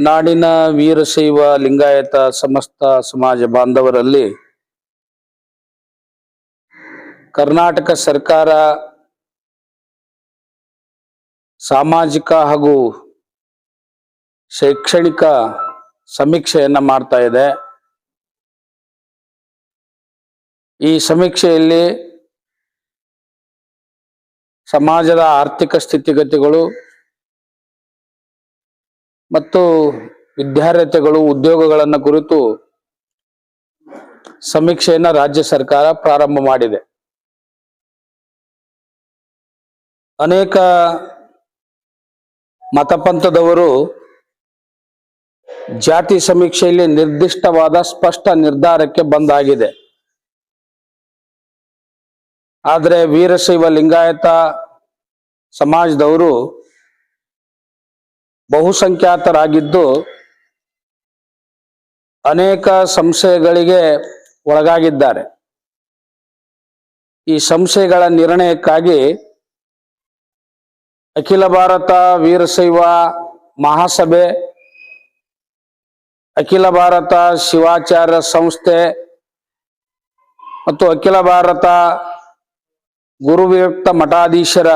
ನಾಡಿನ ವೀರಶೈವ ಲಿಂಗಾಯತ ಸಮಸ್ತ ಸಮಾಜ ಬಾಂಧವರಲ್ಲಿ ಕರ್ನಾಟಕ ಸರ್ಕಾರ ಸಾಮಾಜಿಕ ಹಾಗೂ ಶೈಕ್ಷಣಿಕ ಸಮೀಕ್ಷೆಯನ್ನ ಮಾಡ್ತಾ ಇದೆ. ಈ ಸಮೀಕ್ಷೆಯಲ್ಲಿ ಸಮಾಜದ ಆರ್ಥಿಕ ಸ್ಥಿತಿಗತಿಗಳು ಮತ್ತು ವಿದ್ಯಾರ್ಥಿಗಳು ಉದ್ಯೋಗಗಳನ್ನು ಕುರಿತು ಸಮೀಕ್ಷೆಯನ್ನ ರಾಜ್ಯ ಸರ್ಕಾರ ಪ್ರಾರಂಭ ಮಾಡಿದೆ. ಅನೇಕ ಮತಪಂಥದವರು ಜಾತಿ ಸಮೀಕ್ಷೆಯಲ್ಲಿ ನಿರ್ದಿಷ್ಟವಾದ ಸ್ಪಷ್ಟ ನಿರ್ಧಾರಕ್ಕೆ ಬಂದಾಗಿದೆ. ಆದರೆ ವೀರಶೈವ ಲಿಂಗಾಯತ ಸಮಾಜದವರು ಬಹುಸಂಖ್ಯಾತರಾಗಿದ್ದು ಅನೇಕ ಸಂಶಯಗಳಿಗೆ ಒಳಗಾಗಿದ್ದಾರೆ. ಈ ಸಂಶಯಗಳ ನಿರ್ಣಯಕ್ಕಾಗಿ ಅಖಿಲ ಭಾರತ ವೀರಶೈವ ಮಹಾಸಭೆ, ಅಖಿಲ ಭಾರತ ಶಿವಾಚಾರ್ಯ ಸಂಸ್ಥೆ ಮತ್ತು ಅಖಿಲ ಭಾರತ ಗುರುವಿರಕ್ತ ಮಠಾಧೀಶರ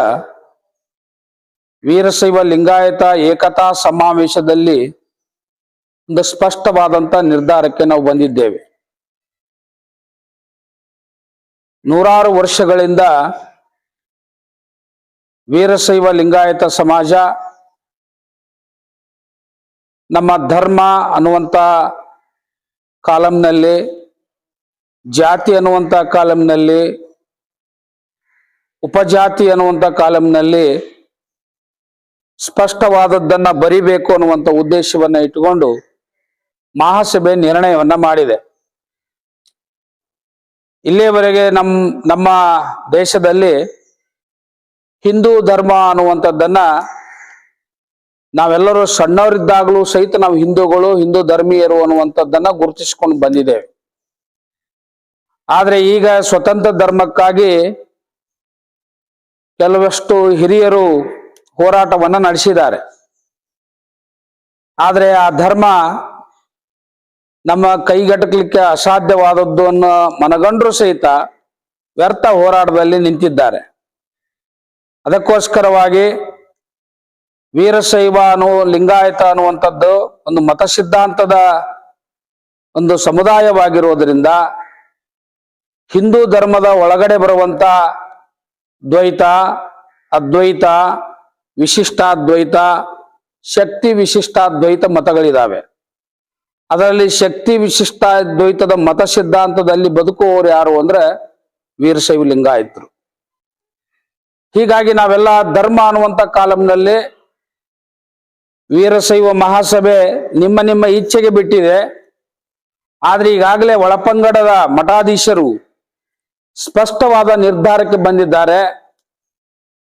ವೀರಶೈವ ಲಿಂಗಾಯತ ಏಕತಾ ಸಮಾವೇಶದಲ್ಲಿ ಒಂದು ಸ್ಪಷ್ಟವಾದಂತ ನಿರ್ಧಾರಕ್ಕೆ ನಾವು ಬಂದಿದ್ದೇವೆ. ನೂರಾರು ವರ್ಷಗಳಿಂದ ವೀರಶೈವ ಲಿಂಗಾಯತ ಸಮಾಜ ನಮ್ಮ ಧರ್ಮ ಅನ್ನುವಂಥ ಕಾಲಂನಲ್ಲಿ, ಜಾತಿ ಅನ್ನುವಂಥ ಕಾಲಂನಲ್ಲಿ, ಉಪಜಾತಿ ಅನ್ನುವಂಥ ಕಾಲಂನಲ್ಲಿ ಸ್ಪಷ್ಟವಾದದ್ದನ್ನ ಬರಿಬೇಕು ಅನ್ನುವಂಥ ಉದ್ದೇಶವನ್ನ ಇಟ್ಟುಕೊಂಡು ಮಹಾಸಭೆ ನಿರ್ಣಯವನ್ನ ಮಾಡಿದೆ. ಇಲ್ಲಿಯವರೆಗೆ ನಮ್ಮ ದೇಶದಲ್ಲಿ ಹಿಂದೂ ಧರ್ಮ ಅನ್ನುವಂಥದ್ದನ್ನ ನಾವೆಲ್ಲರೂ ಸಣ್ಣವರಿದ್ದಾಗಲೂ ಸಹಿತ ನಾವು ಹಿಂದೂಗಳು, ಹಿಂದೂ ಧರ್ಮೀಯರು ಅನ್ನುವಂಥದ್ದನ್ನ ಗುರುತಿಸಿಕೊಂಡು ಬಂದಿದ್ದೇವೆ. ಆದ್ರೆ ಈಗ ಸ್ವತಂತ್ರ ಧರ್ಮಕ್ಕಾಗಿ ಕೆಲವಷ್ಟು ಹಿರಿಯರು ಹೋರಾಟವನ್ನ ನಡೆಸಿದ್ದಾರೆ. ಆದರೆ ಆ ಧರ್ಮ ನಮ್ಮ ಕೈಗಟಕಲಿಕ್ಕೆ ಅಸಾಧ್ಯವಾದದ್ದು ಅನ್ನೋ ಮನಗಂಡರೂ ಸಹಿತ ವ್ಯರ್ಥ ಹೋರಾಟದಲ್ಲಿ ನಿಂತಿದ್ದಾರೆ. ಅದಕ್ಕೋಸ್ಕರವಾಗಿ ವೀರಶೈವ ಲಿಂಗಾಯತ ಅನ್ನುವಂಥದ್ದು ಒಂದು ಮತ ಸಿದ್ಧಾಂತದ ಒಂದು ಸಮುದಾಯವಾಗಿರುವುದರಿಂದ ಹಿಂದೂ ಧರ್ಮದ ಒಳಗಡೆ ಬರುವಂತ ದ್ವೈತ, ಅದ್ವೈತ, ವಿಶಿಷ್ಟಾದ್ವೈತ, ಶಕ್ತಿ ವಿಶಿಷ್ಟಾದ್ವೈತ ಮತಗಳಿದಾವೆ. ಅದರಲ್ಲಿ ಶಕ್ತಿ ವಿಶಿಷ್ಟಾದ್ವೈತದ ಮತ ಸಿದ್ಧಾಂತದಲ್ಲಿ ಬದುಕುವವರು ಯಾರು ಅಂದ್ರೆ ವೀರಶೈವ ಲಿಂಗಾಯತರು. ಹೀಗಾಗಿ ನಾವೆಲ್ಲ ಧರ್ಮ ಅನ್ನುವಂಥ ಕಾಲಂನಲ್ಲಿ ವೀರಶೈವ ಮಹಾಸಭೆ ನಿಮ್ಮ ನಿಮ್ಮ ಇಚ್ಛೆಗೆ ಬಿಟ್ಟಿದೆ. ಆದ್ರೆ ಈಗಾಗಲೇ ಒಳಪಂಗಡದ ಮಠಾಧೀಶರು ಸ್ಪಷ್ಟವಾದ ನಿರ್ಧಾರಕ್ಕೆ ಬಂದಿದ್ದಾರೆ.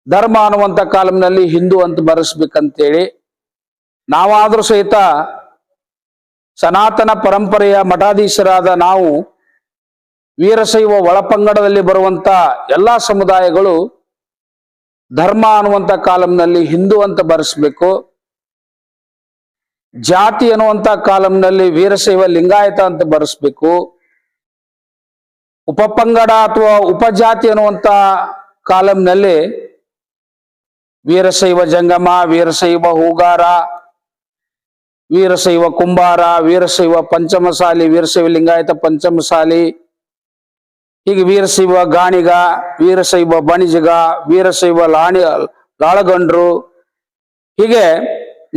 ಧರ್ಮ ಅನ್ನುವಂಥ ಕಾಲಂನಲ್ಲಿ ಹಿಂದೂ ಅಂತ ಬರೆಸ್ಬೇಕಂತೇಳಿ ನಾವಾದ್ರೂ ಸಹಿತ ಸನಾತನ ಪರಂಪರೆಯ ಮಠಾಧೀಶರಾದ ನಾವು ವೀರಶೈವ ಒಳಪಂಗಡದಲ್ಲಿ ಬರುವಂತ ಎಲ್ಲಾ ಸಮುದಾಯಗಳು ಧರ್ಮ ಅನ್ನುವಂಥ ಕಾಲಂನಲ್ಲಿ ಹಿಂದೂ ಅಂತ ಬರೆಸ್ಬೇಕು, ಜಾತಿ ಅನ್ನುವಂಥ ಕಾಲಂನಲ್ಲಿ ವೀರಶೈವ ಲಿಂಗಾಯತ ಅಂತ ಬರೆಸ್ಬೇಕು, ಉಪಪಂಗಡ ಅಥವಾ ಉಪಜಾತಿ ಅನ್ನುವಂಥ ಕಾಲಂನಲ್ಲಿ ವೀರಶೈವ ಜಂಗಮ, ವೀರಶೈವ ಹೂಗಾರ, ವೀರಶೈವ ಕುಂಬಾರ, ವೀರಶೈವ ಪಂಚಮಸಾಲಿ, ವೀರಶೈವ ಲಿಂಗಾಯತ ಪಂಚಮಸಾಲಿ, ಹೀಗೆ ವೀರಶೈವ ಗಾಣಿಗ, ವೀರಶೈವ ಬಣಿಜಗ, ವೀರಶೈವ ಲಾಳಗಂಡ್ರು, ಹೀಗೆ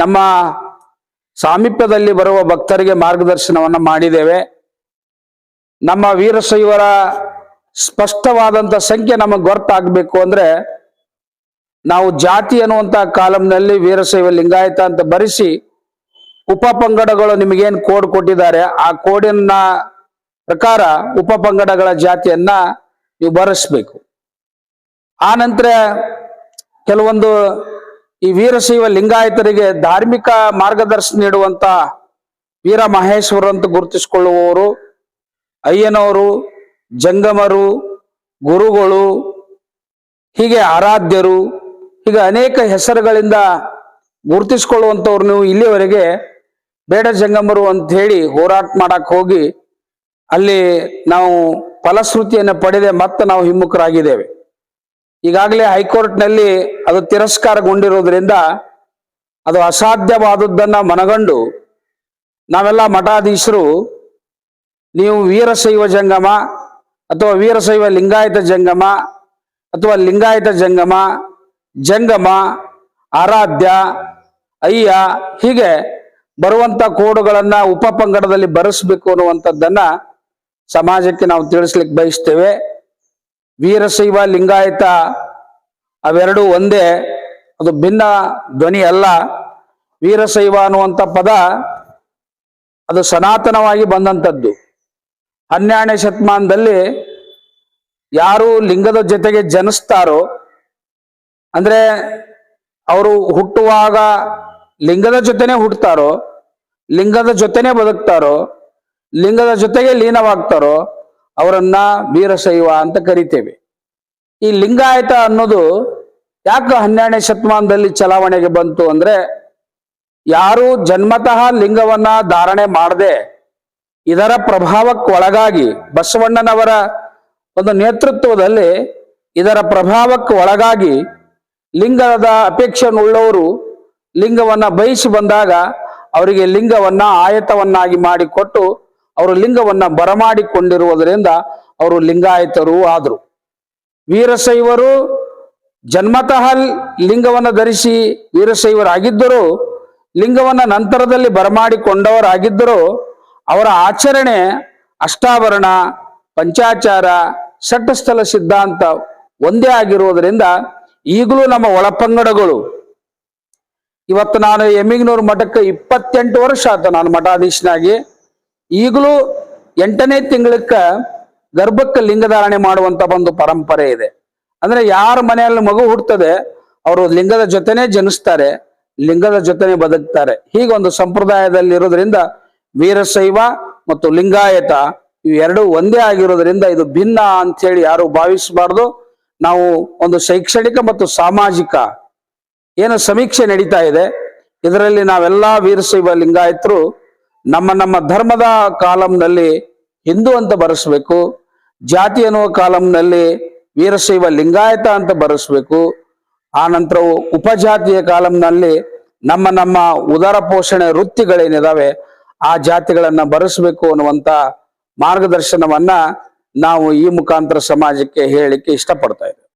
ನಮ್ಮ ಸಾಮೀಪ್ಯದಲ್ಲಿ ಬರುವ ಭಕ್ತರಿಗೆ ಮಾರ್ಗದರ್ಶನವನ್ನ ಮಾಡಿದ್ದೇವೆ. ನಮ್ಮ ವೀರಶೈವರ ಸ್ಪಷ್ಟವಾದಂತ ಸಂಖ್ಯೆ ನಮಗೆ ಗೊತ್ತಾಗಬೇಕು ಅಂದ್ರೆ ನಾವು ಜಾತಿ ಅನ್ನುವಂತ ಕಾಲಂನಲ್ಲಿ ವೀರಶೈವ ಲಿಂಗಾಯತ ಅಂತ ಬರೆಸಿ ಉಪಪಂಗಡಗಳು ನಿಮಗೇನು ಕೋಡ್ ಕೊಟ್ಟಿದ್ದಾರೆ ಆ ಕೋಡಿನ ಪ್ರಕಾರ ಉಪಪಂಗಡಗಳ ಜಾತಿಯನ್ನ ನೀವು ಬರೆಸ್ಬೇಕು. ಆ ನಂತರ ಕೆಲವೊಂದು ಈ ವೀರಶೈವ ಲಿಂಗಾಯತರಿಗೆ ಧಾರ್ಮಿಕ ಮಾರ್ಗದರ್ಶನ ನೀಡುವಂತ ವೀರ ಮಹೇಶ್ವರ ಅಂತ ಗುರುತಿಸಿಕೊಳ್ಳುವವರು, ಅಯ್ಯನವರು, ಜಂಗಮರು, ಗುರುಗಳು, ಹೀಗೆ ಆರಾಧ್ಯರು, ಹೀಗೆ ಅನೇಕ ಹೆಸರುಗಳಿಂದ ಗುರುತಿಸಿಕೊಳ್ಳುವಂಥವ್ರು ನೀವು ಇಲ್ಲಿವರೆಗೆ ಬೇಡ ಜಂಗಮರು ಅಂತ ಹೇಳಿ ಹೋರಾಟ ಮಾಡಕ್ ಹೋಗಿ ಅಲ್ಲಿ ನಾವು ಫಲಶ್ರುತಿಯನ್ನು ಪಡೆದೆ ಮತ್ತೆ ನಾವು ಹಿಮ್ಮುಖರಾಗಿದ್ದೇವೆ. ಈಗಾಗಲೇ ಹೈಕೋರ್ಟ್ನಲ್ಲಿ ಅದು ತಿರಸ್ಕಾರಗೊಂಡಿರೋದ್ರಿಂದ ಅದು ಅಸಾಧ್ಯವಾದದ್ದನ್ನ ಮನಗಂಡು ನಾವೆಲ್ಲ ಮಠಾಧೀಶರು ನೀವು ವೀರಶೈವ ಜಂಗಮ ಅಥವಾ ವೀರಶೈವ ಲಿಂಗಾಯತ ಜಂಗಮ ಅಥವಾ ಲಿಂಗಾಯತ ಜಂಗಮ, ಜಂಗಮ, ಆರಾಧ್ಯ, ಅಯ್ಯ ಹೀಗೆ ಬರುವಂತ ಕೋಡುಗಳನ್ನ ಉಪಪಂಗಡದಲ್ಲಿ ಬರೆಸಬೇಕು ಅನ್ನುವಂಥದ್ದನ್ನ ಸಮಾಜಕ್ಕೆ ನಾವು ತಿಳಿಸ್ಲಿಕ್ಕೆ ಬಯಸ್ತೇವೆ. ವೀರಶೈವ ಲಿಂಗಾಯತ ಅವೆರಡೂ ಒಂದೇ, ಅದು ಭಿನ್ನ ಧ್ವನಿ ಅಲ್ಲ. ವೀರಶೈವ ಅನ್ನುವಂಥ ಪದ ಅದು ಸನಾತನವಾಗಿ ಬಂದಂಥದ್ದು. 12ನೇ ಶತಮಾನದಲ್ಲಿ ಯಾರು ಲಿಂಗದ ಜೊತೆಗೆ ಜನಿಸ್ತಾರೋ, ಅಂದ್ರೆ ಅವರು ಹುಟ್ಟುವಾಗ ಲಿಂಗದ ಜೊತೆನೆ ಹುಟ್ಟುತ್ತಾರೋ, ಲಿಂಗದ ಜೊತೆನೆ ಬದುಕ್ತಾರೋ, ಲಿಂಗದ ಜೊತೆಗೆ ಲೀನವಾಗ್ತಾರೋ ಅವರನ್ನ ವೀರಶೈವ ಅಂತ ಕರಿತೇವೆ. ಈ ಲಿಂಗಾಯತ ಅನ್ನೋದು ಯಾಕೆ 12ನೇ ಶತಮಾನದಲ್ಲಿ ಚಲಾವಣೆಗೆ ಬಂತು ಅಂದ್ರೆ, ಯಾರು ಜನ್ಮತಃ ಲಿಂಗವನ್ನ ಧಾರಣೆ ಮಾಡದೆ ಇದರ ಪ್ರಭಾವಕ್ಕೆ ಒಳಗಾಗಿ ಬಸವಣ್ಣನವರ ಒಂದು ನೇತೃತ್ವದಲ್ಲಿ ಇದರ ಪ್ರಭಾವಕ್ಕೆ ಒಳಗಾಗಿ ಲಿಂಗದ ಅಪೇಕ್ಷೆಯುಳ್ಳವರು ಲಿಂಗವನ್ನ ಬಯಸಿ ಬಂದಾಗ ಅವರಿಗೆ ಲಿಂಗವನ್ನ ಆಯತವನ್ನಾಗಿ ಮಾಡಿಕೊಟ್ಟು ಅವರು ಲಿಂಗವನ್ನ ಬರಮಾಡಿಕೊಂಡಿರುವುದರಿಂದ ಅವರು ಲಿಂಗಾಯತರು ಆದರು. ವೀರಶೈವರು ಜನ್ಮತಃ ಲಿಂಗವನ್ನ ಧರಿಸಿ ವೀರಶೈವರಾಗಿದ್ದರೂ ಲಿಂಗವನ್ನ ನಂತರದಲ್ಲಿ ಬರಮಾಡಿಕೊಂಡವರಾಗಿದ್ದರೂ ಅವರ ಆಚರಣೆ ಅಷ್ಟಾವರಣ, ಪಂಚಾಚಾರ, ಷಟ್ಸ್ಥಲ ಸಿದ್ಧಾಂತ ಒಂದೇ ಆಗಿರುವುದರಿಂದ ಈಗಲೂ ನಮ್ಮ ಒಳಪಂಗಡಗಳು, ಇವತ್ತು ನಾನು ಎಮ್ಮಿಗನೂರು ಮಠಕ್ಕೆ 28 ವರ್ಷ ಆಯ್ತು ನಾನು ಮಠಾಧೀಶನಾಗಿ. ಈಗಲೂ 8ನೇ ತಿಂಗಳಕ್ಕ ಗರ್ಭಕ್ಕೆ ಲಿಂಗಧಾರಣೆ ಮಾಡುವಂತ ಒಂದು ಪರಂಪರೆ ಇದೆ. ಅಂದ್ರೆ ಯಾರ ಮನೆಯಲ್ಲಿ ಮಗು ಹುಟ್ಟುತ್ತದೆ ಅವರು ಲಿಂಗದ ಜೊತೆನೆ ಜನಿಸ್ತಾರೆ, ಲಿಂಗದ ಜೊತೆನೆ ಬದುಕ್ತಾರೆ. ಹೀಗೊಂದು ಸಂಪ್ರದಾಯದಲ್ಲಿ ಇರೋದ್ರಿಂದ ವೀರಶೈವ ಮತ್ತು ಲಿಂಗಾಯತ ಇವೆರಡೂ ಒಂದೇ ಆಗಿರೋದ್ರಿಂದ ಇದು ಭಿನ್ನ ಅಂತ ಹೇಳಿ ಯಾರು ಭಾವಿಸಬಾರ್ದು. ನಾವು ಒಂದು ಶೈಕ್ಷಣಿಕ ಮತ್ತು ಸಾಮಾಜಿಕ ಏನು ಸಮೀಕ್ಷೆ ನಡೀತಾ ಇದೆ, ಇದರಲ್ಲಿ ನಾವೆಲ್ಲ ವೀರಶೈವ ಲಿಂಗಾಯತರು ನಮ್ಮ ಧರ್ಮದ ಕಾಲಂನಲ್ಲಿ ಹಿಂದೂ ಅಂತ ಬರೆಸ್ಬೇಕು, ಜಾತಿ ಅನ್ನುವ ಕಾಲಂನಲ್ಲಿ ವೀರಶೈವ ಲಿಂಗಾಯತ ಅಂತ ಬರೆಸ್ಬೇಕು. ಆ ನಂತರ ಉಪಜಾತಿಯ ಕಾಲಂನಲ್ಲಿ ನಮ್ಮ ಉದರ ಪೋಷಣೆ ವೃತ್ತಿಗಳೇನಿದಾವೆ ಆ ಜಾತಿಗಳನ್ನ ಬರೆಸ್ಬೇಕು ಅನ್ನುವಂತ ಮಾರ್ಗದರ್ಶನವನ್ನ ನಾವು ಈ ಮುಖಾಂತರ ಸಮಾಜಕ್ಕೆ ಹೇಳಲಿಕ್ಕೆ ಇಷ್ಟಪಡ್ತಾ ಇದ್ದೇವೆ.